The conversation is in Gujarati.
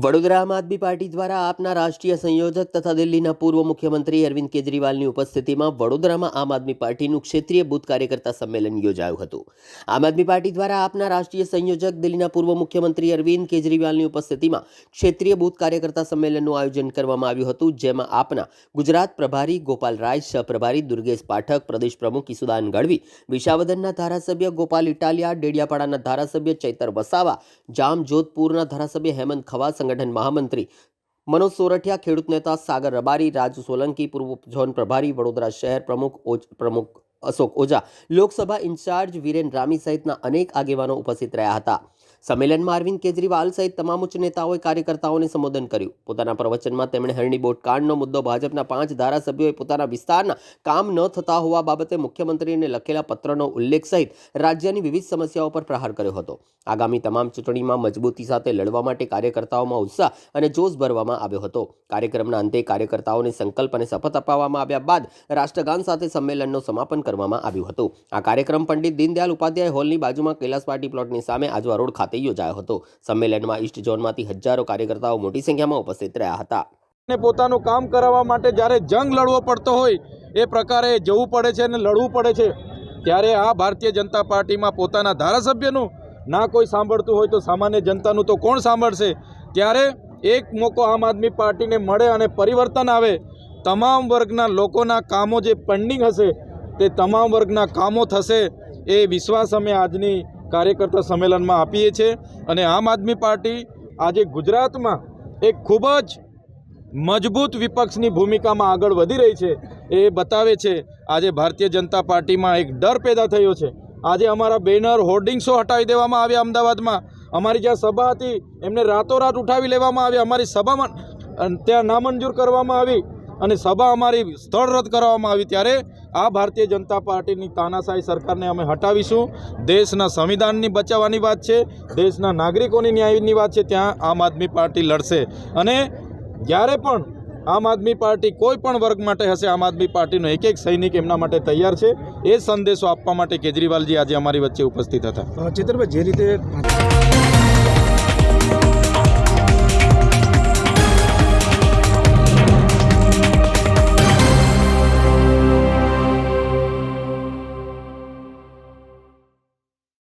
વડોદરા આમ આદમી પાર્ટી દ્વારા આપના રાષ્ટ્રીય સંયોજક તથા દિલ્હીના પૂર્વ મુખ્યમંત્રી અરવિંદ કેજરીવાલની ઉપસ્થિતિમાં વડોદરામાં આમ આદમી પાર્ટીનું ક્ષેત્રીય બૂથ કાર્યકર્તા સંમેલન યોજાયું હતું। આમ આદમી પાર્ટી દ્વારા આપના રાષ્ટ્રીય સંયોજક દિલ્હીના પૂર્વ મુખ્યમંત્રી અરવિંદ કેજરીવાલની ઉપસ્થિતિમાં ક્ષેત્રીય બૂથ કાર્યકર્તા સંમેલનનું આયોજન કરવામાં આવ્યું હતું, જેમાં આપના ગુજરાત પ્રભારી ગોપાલ રાય, સહપ્રભારી દુર્ગેશ પાઠક, પ્રદેશ પ્રમુખ ઈસુદાન ગઢવી, વિસાવદરના ધારાસભ્ય ગોપાલ ઇટાલિયા, ડેડિયાપાડાના ધારાસભ્ય ચૈતર વસાવા, જામ જોધપુરના ધારાસભ્ય હેમંત ખવા, સંગઠન મહામંત્રી मनोज सोरठिया, खेडूत नेता सागर रबारी, राजू सोलंकी, पूर्व झोन प्रभारी वडोदरा शहर प्रमुख अशोक ओझा, लोकसभा इंचार्ज वीरेन रामी सहितना अनेक आगेवानो उपस्थित रह्या हता। संमेलનમાં અરવિંદ કેજરીવાલ સહિત તમામ ઉચ્ચ નેતાઓએ કાર્યકર્તાઓને સંબોધન કર્યું। પોતાના પ્રવચનમાં તેમણે હરણી બોટ કાંડનો મુદ્દો, ભાજપના 5 ધારાસભ્યોએ પોતાના વિસ્તારના કામ ન થતા હોવા બાબતે મુખ્યમંત્રીને લખેલા પત્રનો ઉલ્લેખ સહિત રાજ્યની વિવિધ સમસ્યાઓ પર પ્રહાર કર્યો હતો। આગામી તમામ ચૂંટણીમાં મજબૂતી સાથે લડવા માટે કાર્યકર્તાઓમાં ઉત્સાહ અને જોશ ભરવામાં આવ્યો હતો। કાર્યક્રમના અંતે કાર્યકર્તાઓને સંકલ્પ અને શપથ અપાવવામાં આવ્યા બાદ રાષ્ટ્રગાન સાથે સંમેલનનું સમાપન કરવામાં આવ્યું હતું। આ કાર્યક્રમ પંડિત દીનદયાળ ઉપાધ્યાય હોલની બાજુમાં કૈલાસ પાર્ટી પ્લોટની સામે આજવા રોડ ખાતે યોજાયો હતો। સંમેલનમાં ઈસ્ટ ઝોનમાંથી હજારો કાર્યકર્તાઓ મોટી સંખ્યામાં ઉપસ્થિત રહ્યા હતા। પોતાનું કામ કરાવવા માટે જ્યારે જંગ લડવો પડતો હોય એ પ્રકારે જવું પડે છે અને લડવું પડે છે, ત્યારે આ ભારતીય જનતા પાર્ટીમાં પોતાના ધારાસભ્યનું ના કોઈ સાંભળતું હોય તો સામાન્ય જનતાનું તો કોણ સાંભળશે? ત્યારે એક મોકો આમ આદમી પાર્ટીને મળે અને પરિવર્તન આવે, તમામ વર્ગના લોકોના કામો જે પેન્ડિંગ હશે તે તમામ વર્ગના કામો થશે, એ વિશ્વાસ અમે આજની કાર્યકર્તા સંમેલનમાં આપીએ છીએ। અને આમ આદમી પાર્ટી આજે ગુજરાતમાં એક ખૂબ જ મજબૂત વિપક્ષની ભૂમિકામાં આગળ વધી રહી છે, એ બતાવે છે। આજે ભારતીય જનતા પાર્ટીમાં એક ડર પેદા થયો છે। આજે અમારા બેનર, હોર્ડિંગ્સો હટાવી દેવામાં આવ્યા। અમદાવાદમાં અમારી જ્યાં સભા હતી એમને રાતોરાત ઉઠાવી લેવામાં આવી। અમારી સભામાં ત્યાં નામંજૂર કરવામાં આવી અને સભા અમારી સ્થળ રદ કરવામાં આવી। ત્યારે આ ભારતીય જનતા પાર્ટીની તાનાશાહી સરકારને અમે હટાવીશું। દેશના સંવિધાનની બચાવવાની વાત છે, દેશના નાગરિકોની ન્યાયની વાત છે, ત્યાં આમ આદમી પાર્ટી લડશે। અને જ્યારે પણ આમ આદમી પાર્ટી કોઈ પણ વર્ગ માટે હશે, આમ આદમી પાર્ટીનો એક એક સૈનિક એમના માટે તૈયાર છે। એ સંદેશો આપવા માટે કેજરીવાલજી આજે અમારી વચ્ચે ઉપસ્થિત હતા। ચેતરભાઈ, જે રીતે